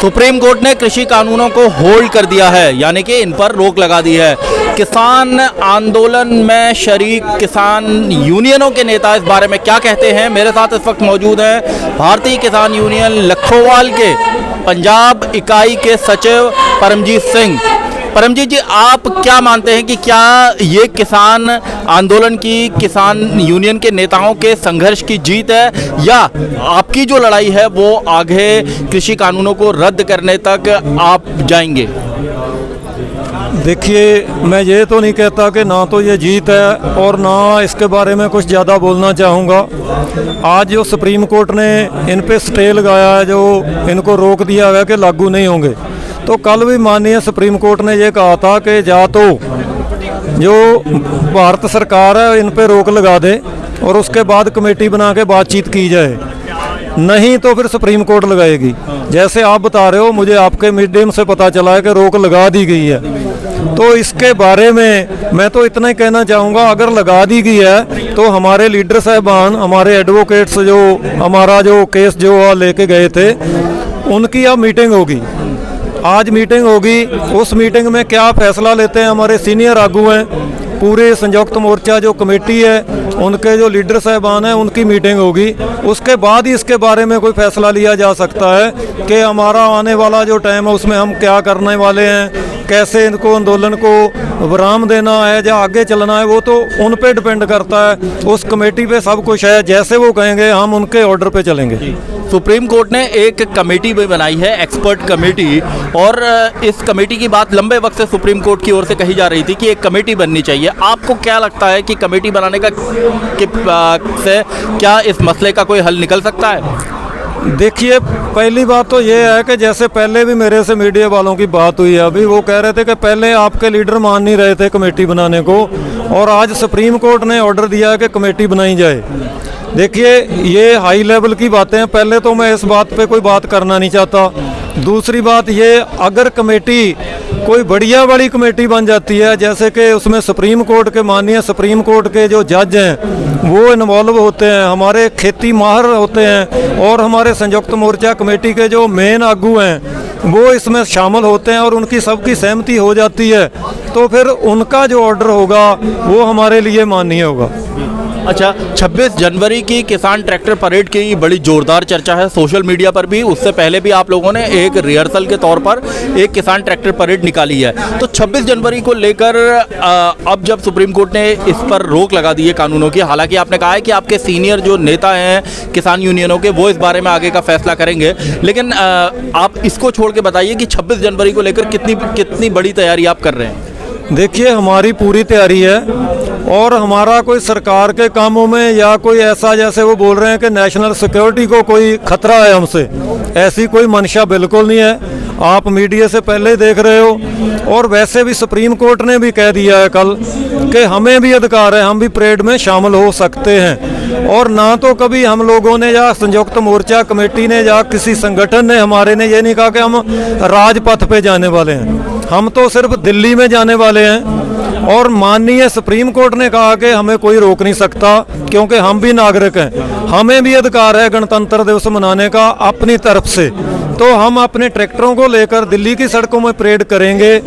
Supreme court ने कृषि कानूनों को होल्ड कर दिया है, यानी कि इन पर रोक लगा दी है। किसान आंदोलन में शरीक किसान यूनियनों के नेता इस बारे में क्या कहते हैं, मेरे साथ इस वक्त मौजूद हैं भारतीय किसान यूनियन लखोवाल के पंजाब इकाई के सचिव परमजीत सिंह। परमजीत जी, आप क्या मानते हैं कि क्या ये किसान आंदोलन की किसान यूनियन के नेताओं के संघर्ष की जीत है, या आपकी जो लड़ाई है वो आगे कृषि कानूनों को रद्द करने तक आप जाएंगे? देखिए, मैं ये तो नहीं कहता कि ना तो ये जीत है और ना इसके बारे में कुछ ज़्यादा बोलना चाहूँगा। आज जो सुप्रीम कोर्ट ने इन पे स्टे लगाया है, जो इनको रोक दिया है कि लागू नहीं होंगे, तो कल भी माननीय सुप्रीम कोर्ट ने ये कहा था कि या तो जो भारत सरकार है इन पे रोक लगा दे और उसके बाद कमेटी बना के बातचीत की जाए, नहीं तो फिर सुप्रीम कोर्ट लगाएगी। जैसे आप बता रहे हो, मुझे आपके मीडियम से पता चला है कि रोक लगा दी गई है, तो इसके बारे में मैं तो इतना ही कहना चाहूँगा, अगर लगा दी गई है तो हमारे लीडर साहबान, हमारे एडवोकेट्स जो हमारा जो केस जो लेके गए थे, उनकी अब मीटिंग होगी। आज मीटिंग होगी, उस मीटिंग में क्या फैसला लेते हैं हमारे सीनियर आगू हैं, पूरे संयुक्त मोर्चा जो कमेटी है उनके जो लीडर साहबान हैं, उनकी मीटिंग होगी। उसके बाद ही इसके बारे में कोई फैसला लिया जा सकता है कि हमारा आने वाला जो टाइम है उसमें हम क्या करने वाले हैं, कैसे इनको आंदोलन को विराम देना है या आगे चलना है, वो तो उन पे डिपेंड करता है। उस कमेटी पे सब कुछ है, जैसे वो कहेंगे हम उनके ऑर्डर पे चलेंगे। सुप्रीम कोर्ट ने एक कमेटी भी बनाई है, एक्सपर्ट कमेटी, और इस कमेटी की बात लंबे वक्त से सुप्रीम कोर्ट की ओर से कही जा रही थी कि एक कमेटी बननी चाहिए। आपको क्या लगता है कि कमेटी बनाने का से क्या इस मसले का कोई हल निकल सकता है? देखिए, पहली बात तो ये है कि जैसे पहले भी मेरे से मीडिया वालों की बात हुई है, अभी वो कह रहे थे कि पहले आपके लीडर मान नहीं रहे थे कमेटी बनाने को, और आज सुप्रीम कोर्ट ने ऑर्डर दिया है कि कमेटी बनाई जाए। देखिए, ये हाई लेवल की बातें हैं, पहले तो मैं इस बात पे कोई बात करना नहीं चाहता। दूसरी बात ये, अगर कमेटी कोई बढ़िया बड़ी कमेटी बन जाती है, जैसे कि उसमें सुप्रीम कोर्ट के माननीय सुप्रीम कोर्ट के जो जज हैं वो इन्वॉल्व होते हैं, हमारे खेती माहिर होते हैं, और हमारे संयुक्त मोर्चा कमेटी के जो मेन आगू हैं वो इसमें शामिल होते हैं, और उनकी सबकी सहमति हो जाती है, तो फिर उनका जो ऑर्डर होगा वो हमारे लिए मान्य होगा। अच्छा, 26 जनवरी की किसान ट्रैक्टर परेड की बड़ी जोरदार चर्चा है सोशल मीडिया पर भी। उससे पहले भी आप लोगों ने एक रिहर्सल के तौर पर एक किसान ट्रैक्टर परेड निकाली है, तो 26 जनवरी को लेकर अब जब सुप्रीम कोर्ट ने इस पर रोक लगा दी है कानूनों की, हालांकि आपने कहा है कि आपके सीनियर जो नेता हैं किसान यूनियनों के, वो इस बारे में आगे का फैसला करेंगे, लेकिन आप इसको छोड़ के बताइए कि 26 जनवरी को लेकर कितनी बड़ी तैयारी आप कर रहे हैं? देखिए, हमारी पूरी तैयारी है, और हमारा कोई सरकार के कामों में या कोई ऐसा, जैसे वो बोल रहे हैं कि नेशनल सिक्योरिटी को कोई खतरा है हमसे, ऐसी कोई मंशा बिल्कुल नहीं है। आप मीडिया से पहले देख रहे हो, और वैसे भी सुप्रीम कोर्ट ने भी कह दिया है कल कि हमें भी अधिकार है, हम भी परेड में शामिल हो सकते हैं। और ना तो कभी हम लोगों ने या संयुक्त मोर्चा कमेटी ने या किसी संगठन ने हमारे ने ये नहीं कहा कि हम राजपथ पे जाने वाले हैं, हम तो सिर्फ दिल्ली में जाने वाले हैं। और माननीय सुप्रीम कोर्ट ने कहा कि हमें कोई रोक नहीं सकता, क्योंकि हम भी नागरिक हैं, हमें भी अधिकार है गणतंत्र दिवस मनाने का अपनी तरफ से। तो हम अपने ट्रैक्टरों को लेकर दिल्ली की सड़कों में परेड करेंगे,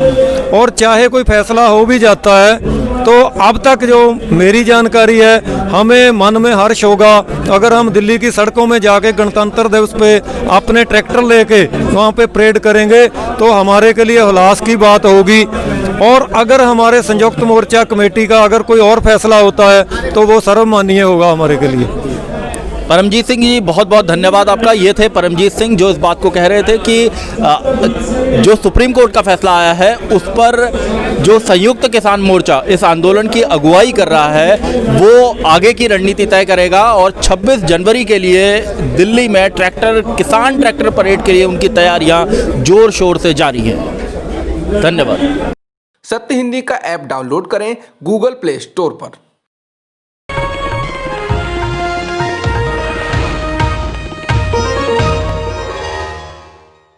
और चाहे कोई फैसला हो भी जाता है तो अब तक जो मेरी जानकारी है, हमें मन में हर्ष होगा अगर हम दिल्ली की सड़कों में जाके गणतंत्र दिवस पे अपने ट्रैक्टर लेके वहाँ पे परेड करेंगे, तो हमारे के लिए उल्लास की बात होगी। और अगर हमारे संयुक्त मोर्चा कमेटी का अगर कोई और फैसला होता है तो वो सर्वमान्य होगा हमारे के लिए। परमजीत सिंह जी, बहुत बहुत धन्यवाद आपका। ये थे परमजीत सिंह जो इस बात को कह रहे थे कि जो सुप्रीम कोर्ट का फैसला आया है उस पर जो संयुक्त किसान मोर्चा इस आंदोलन की अगुवाई कर रहा है वो आगे की रणनीति तय करेगा, और 26 जनवरी के लिए दिल्ली में किसान ट्रैक्टर परेड के लिए उनकी तैयारियां जोर शोर से जारी हैं। धन्यवाद। सत्य हिंदी का ऐप डाउनलोड करें गूगल प्ले स्टोर पर।